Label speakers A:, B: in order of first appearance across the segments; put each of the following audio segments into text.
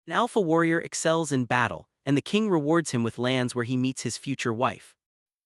A: An alpha warrior excels in battle, and the king rewards him with lands where he meets his future wife.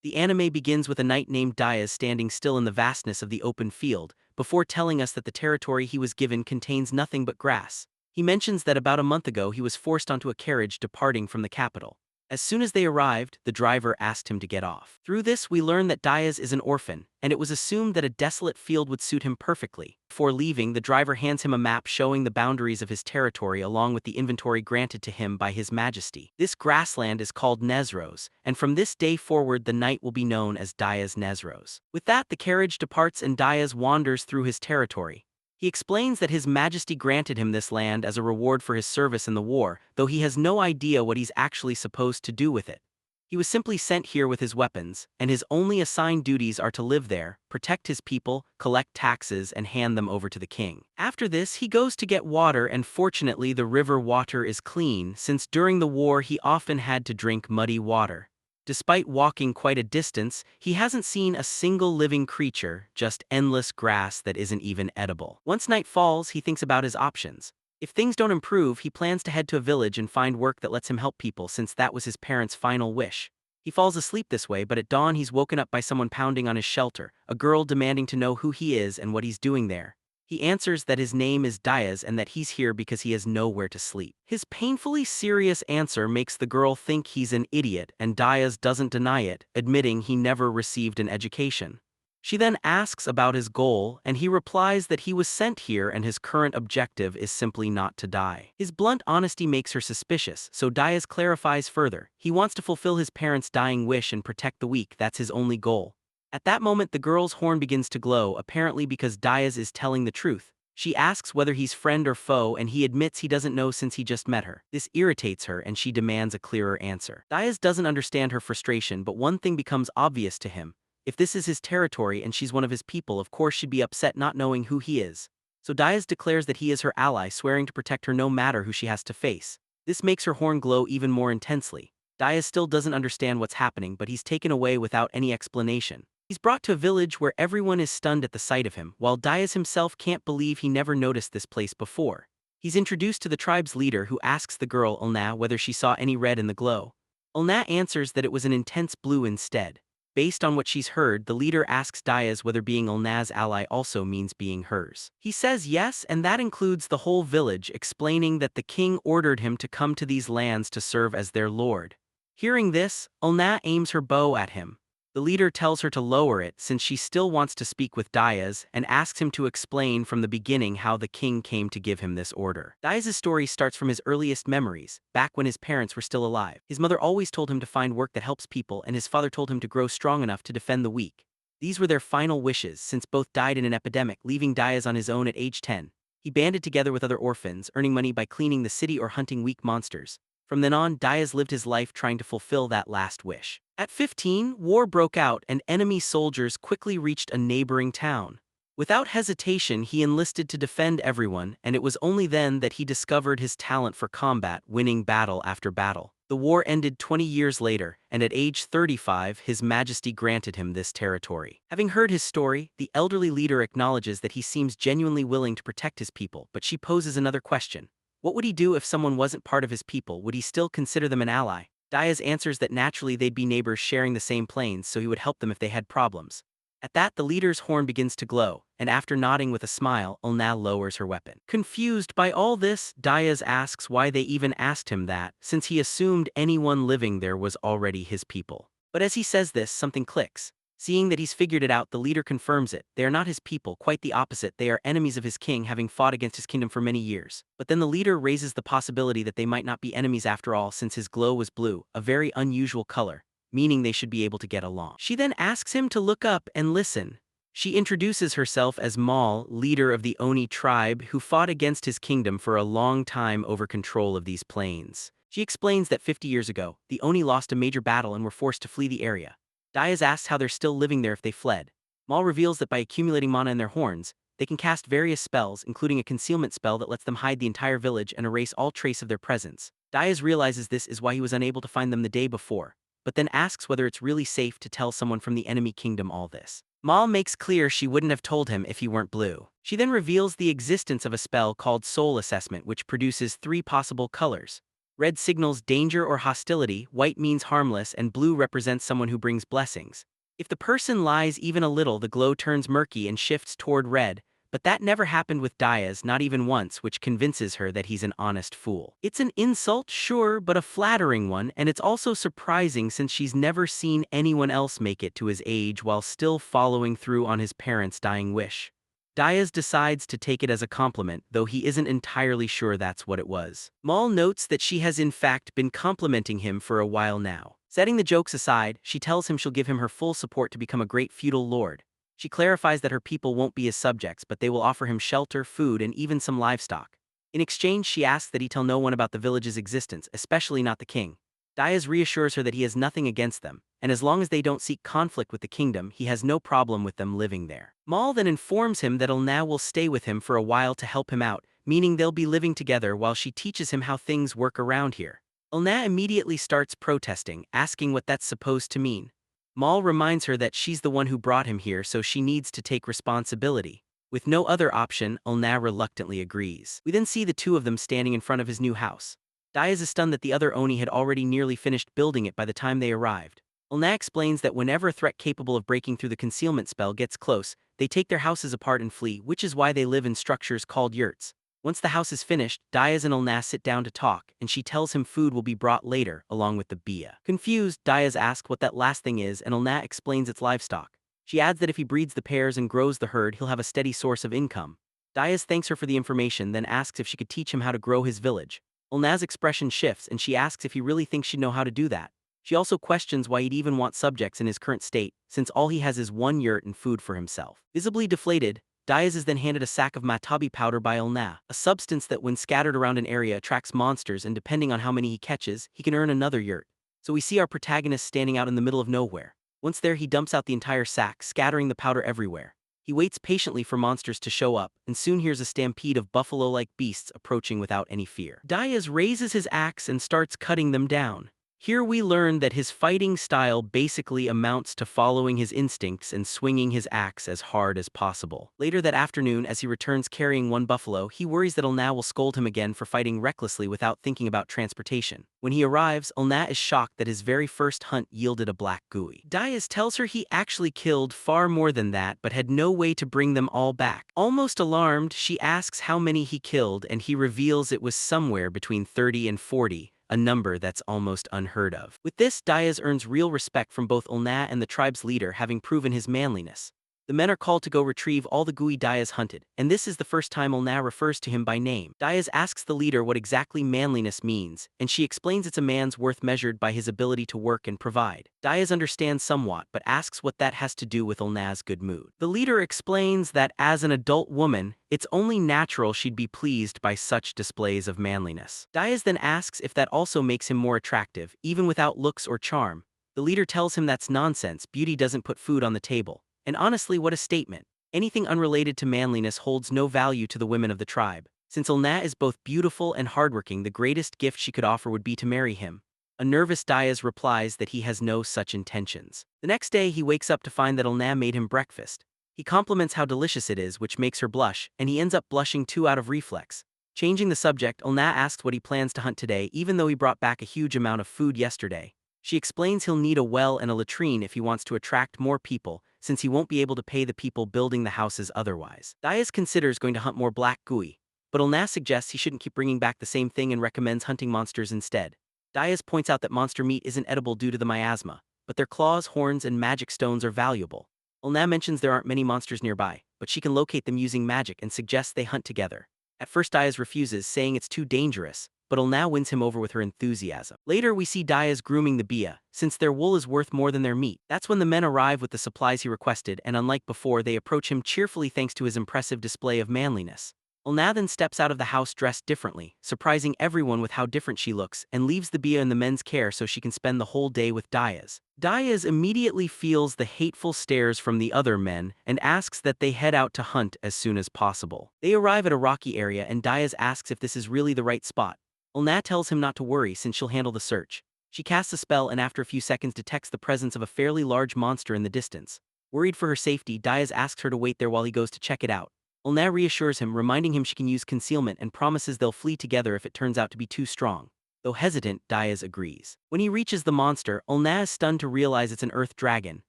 A: The anime begins with a knight named Diaz standing still in the vastness of the open field, before telling us that the territory he was given contains nothing but grass. He mentions that about a month ago he was forced onto a carriage departing from the capital. As soon as they arrived, the driver asked him to get off. Through this, we learn that Diaz is an orphan, and it was assumed that a desolate field would suit him perfectly. Before leaving, the driver hands him a map showing the boundaries of his territory along with the inventory granted to him by His Majesty. This grassland is called Nezros, and from this day forward the knight will be known as Diaz Nezros. With that, the carriage departs and Diaz wanders through his territory. He explains that His Majesty granted him this land as a reward for his service in the war, though he has no idea what he's actually supposed to do with it. He was simply sent here with his weapons, and his only assigned duties are to live there, protect his people, collect taxes, and hand them over to the king. After this, he goes to get water, and fortunately the river water is clean, since during the war he often had to drink muddy water. Despite walking quite a distance, he hasn't seen a single living creature, just endless grass that isn't even edible. Once night falls, he thinks about his options. If things don't improve, he plans to head to a village and find work that lets him help people, since that was his parents' final wish. He falls asleep this way, but at dawn he's woken up by someone pounding on his shelter, a girl demanding to know who he is and what he's doing there. He answers that his name is Diaz and that he's here because he has nowhere to sleep. His painfully serious answer makes the girl think he's an idiot, and Diaz doesn't deny it, admitting he never received an education. She then asks about his goal, and he replies that he was sent here and his current objective is simply not to die. His blunt honesty makes her suspicious, so Diaz clarifies further. He wants to fulfill his parents' dying wish and protect the weak, that's his only goal. At that moment the girl's horn begins to glow, apparently because Diaz is telling the truth. She asks whether he's friend or foe, and he admits he doesn't know since he just met her. This irritates her and she demands a clearer answer. Diaz doesn't understand her frustration, but one thing becomes obvious to him. If this is his territory and she's one of his people, of course she'd be upset not knowing who he is. So Diaz declares that he is her ally, swearing to protect her no matter who she has to face. This makes her horn glow even more intensely. Diaz still doesn't understand what's happening, but he's taken away without any explanation. He's brought to a village where everyone is stunned at the sight of him, while Diaz himself can't believe he never noticed this place before. He's introduced to the tribe's leader, who asks the girl Ulna whether she saw any red in the glow. Ulna answers that it was an intense blue instead. Based on what she's heard, the leader asks Diaz whether being Ulna's ally also means being hers. He says yes, and that includes the whole village, explaining that the king ordered him to come to these lands to serve as their lord. Hearing this, Ulna aims her bow at him. The leader tells her to lower it since she still wants to speak with Diaz, and asks him to explain from the beginning how the king came to give him this order. Diaz's story starts from his earliest memories, back when his parents were still alive. His mother always told him to find work that helps people, and his father told him to grow strong enough to defend the weak. These were their final wishes, since both died in an epidemic, leaving Diaz on his own at age 10. He banded together with other orphans, earning money by cleaning the city or hunting weak monsters. From then on, Diaz lived his life trying to fulfill that last wish. At 15, war broke out and enemy soldiers quickly reached a neighboring town. Without hesitation, he enlisted to defend everyone, and it was only then that he discovered his talent for combat, winning battle after battle. The war ended 20 years later, and at age 35, His Majesty granted him this territory. Having heard his story, the elderly leader acknowledges that he seems genuinely willing to protect his people, but she poses another question. What would he do if someone wasn't part of his people? Would he still consider them an ally? Diaz answers that naturally they'd be neighbors sharing the same plains, so he would help them if they had problems. At that, the leader's horn begins to glow, and after nodding with a smile, Ulna lowers her weapon. Confused by all this, Diaz asks why they even asked him that, since he assumed anyone living there was already his people. But as he says this, something clicks. Seeing that he's figured it out, the leader confirms it. They are not his people, quite the opposite. They are enemies of his king, having fought against his kingdom for many years. But then the leader raises the possibility that they might not be enemies after all, since his glow was blue, a very unusual color, meaning they should be able to get along. She then asks him to look up and listen. She introduces herself as Mal, leader of the Oni tribe, who fought against his kingdom for a long time over control of these plains. She explains that 50 years ago, the Oni lost a major battle and were forced to flee the area. Diaz asks how they're still living there if they fled. Mal reveals that by accumulating mana in their horns, they can cast various spells, including a concealment spell that lets them hide the entire village and erase all trace of their presence. Diaz realizes this is why he was unable to find them the day before, but then asks whether it's really safe to tell someone from the enemy kingdom all this. Mal makes clear she wouldn't have told him if he weren't blue. She then reveals the existence of a spell called Soul Assessment, which produces 3 possible colors. Red signals danger or hostility, white means harmless, and blue represents someone who brings blessings. If the person lies even a little, the glow turns murky and shifts toward red, but that never happened with Diaz, not even once, which convinces her that he's an honest fool. It's an insult, sure, but a flattering one, and it's also surprising since she's never seen anyone else make it to his age while still following through on his parents' dying wish. Diaz decides to take it as a compliment, though he isn't entirely sure that's what it was. Mal notes that she has in fact been complimenting him for a while now. Setting the jokes aside, she tells him she'll give him her full support to become a great feudal lord. She clarifies that her people won't be his subjects, but they will offer him shelter, food, and even some livestock. In exchange, she asks that he tell no one about the village's existence, especially not the king. Diaz reassures her that he has nothing against them, and as long as they don't seek conflict with the kingdom, he has no problem with them living there. Mal then informs him that Ulna will stay with him for a while to help him out, meaning they'll be living together while she teaches him how things work around here. Ulna immediately starts protesting, asking what that's supposed to mean. Mal reminds her that she's the one who brought him here, so she needs to take responsibility. With no other option, Ulna reluctantly agrees. We then see the two of them standing in front of his new house. Diaz is stunned that the other Oni had already nearly finished building it by the time they arrived. Ulna explains that whenever a threat capable of breaking through the concealment spell gets close, they take their houses apart and flee, which is why they live in structures called yurts. Once the house is finished, Diaz and Ulna sit down to talk, and she tells him food will be brought later, along with the bia. Confused, Diaz asks what that last thing is, and Ulna explains it's livestock. She adds that if he breeds the pairs and grows the herd, he'll have a steady source of income. Diaz thanks her for the information, then asks if she could teach him how to grow his village. Ulna's expression shifts, and she asks if he really thinks she'd know how to do that. She also questions why he'd even want subjects in his current state, since all he has is one yurt and food for himself. Visibly deflated, Diaz is then handed a sack of matabi powder by Ulna, a substance that when scattered around an area attracts monsters, and depending on how many he catches, he can earn another yurt. So we see our protagonist standing out in the middle of nowhere. Once there, he dumps out the entire sack, scattering the powder everywhere. He waits patiently for monsters to show up, and soon hears a stampede of buffalo-like beasts approaching without any fear. Diaz raises his axe and starts cutting them down. Here we learn that his fighting style basically amounts to following his instincts and swinging his axe as hard as possible. Later that afternoon, as he returns carrying one buffalo, he worries that Ulna will scold him again for fighting recklessly without thinking about transportation. When he arrives, Ulna is shocked that his very first hunt yielded a black gooey. Diaz tells her he actually killed far more than that but had no way to bring them all back. Almost alarmed, she asks how many he killed, and he reveals it was somewhere between 30 and 40. A number that's almost unheard of. With this, Diaz earns real respect from both Ulna and the tribe's leader, having proven his manliness. The men are called to go retrieve all the gooey Diaz hunted, and this is the first time Ulna refers to him by name. Diaz asks the leader what exactly manliness means, and she explains it's a man's worth measured by his ability to work and provide. Diaz understands somewhat, but asks what that has to do with Ulna's good mood. The leader explains that as an adult woman, it's only natural she'd be pleased by such displays of manliness. Diaz then asks if that also makes him more attractive, even without looks or charm. The leader tells him that's nonsense, beauty doesn't put food on the table. And honestly, what a statement. Anything unrelated to manliness holds no value to the women of the tribe. Since Ulna is both beautiful and hardworking, the greatest gift she could offer would be to marry him. A nervous Diaz replies that he has no such intentions. The next day, he wakes up to find that Ulna made him breakfast. He compliments how delicious it is, which makes her blush, and he ends up blushing too out of reflex. Changing the subject, Ulna asks what he plans to hunt today, even though he brought back a huge amount of food yesterday. She explains he'll need a well and a latrine if he wants to attract more people, since he won't be able to pay the people building the houses otherwise. Diaz considers going to hunt more black gooey, but Ulna suggests he shouldn't keep bringing back the same thing and recommends hunting monsters instead. Diaz points out that monster meat isn't edible due to the miasma, but their claws, horns, and magic stones are valuable. Ulna mentions there aren't many monsters nearby, but she can locate them using magic and suggests they hunt together. At first Diaz refuses, saying it's too dangerous, but Ulna wins him over with her enthusiasm. Later we see Diaz grooming the bia, since their wool is worth more than their meat. That's when the men arrive with the supplies he requested, and unlike before, they approach him cheerfully thanks to his impressive display of manliness. Ulna then steps out of the house dressed differently, surprising everyone with how different she looks, and leaves the bia in the men's care so she can spend the whole day with Diaz. Diaz immediately feels the hateful stares from the other men and asks that they head out to hunt as soon as possible. They arrive at a rocky area and Diaz asks if this is really the right spot. Ulna tells him not to worry since she'll handle the search. She casts a spell and after a few seconds detects the presence of a fairly large monster in the distance. Worried for her safety, Diaz asks her to wait there while he goes to check it out. Ulna reassures him, reminding him she can use concealment and promises they'll flee together if it turns out to be too strong. Though hesitant, Diaz agrees. When he reaches the monster, Ulna is stunned to realize it's an earth dragon.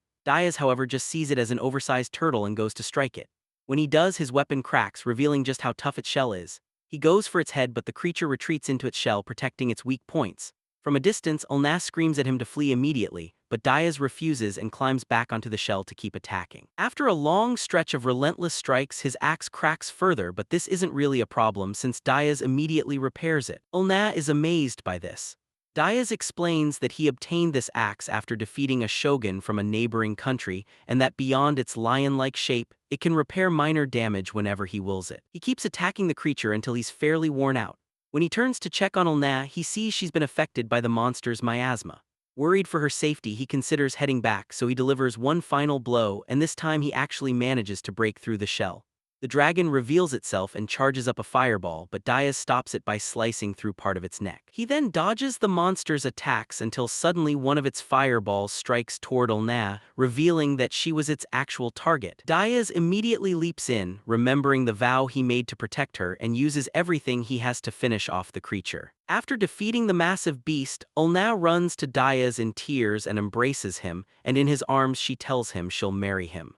A: Diaz, however, just sees it as an oversized turtle and goes to strike it. When he does, his weapon cracks, revealing just how tough its shell is. He goes for its head, but the creature retreats into its shell, protecting its weak points. From a distance, Ulna screams at him to flee immediately, but Diaz refuses and climbs back onto the shell to keep attacking. After a long stretch of relentless strikes, his axe cracks further, but this isn't really a problem since Diaz immediately repairs it. Ulna is amazed by this. Diaz explains that he obtained this axe after defeating a shogun from a neighboring country, and that beyond its lion-like shape, it can repair minor damage whenever he wills it. He keeps attacking the creature until he's fairly worn out. When he turns to check on Ulna, he sees she's been affected by the monster's miasma. Worried for her safety, he considers heading back, so he delivers one final blow, and this time he actually manages to break through the shell. The dragon reveals itself and charges up a fireball, but Diaz stops it by slicing through part of its neck. He then dodges the monster's attacks until suddenly one of its fireballs strikes toward Ulna, revealing that she was its actual target. Diaz immediately leaps in, remembering the vow he made to protect her, and uses everything he has to finish off the creature. After defeating the massive beast, Ulna runs to Diaz in tears and embraces him, and in his arms she tells him she'll marry him.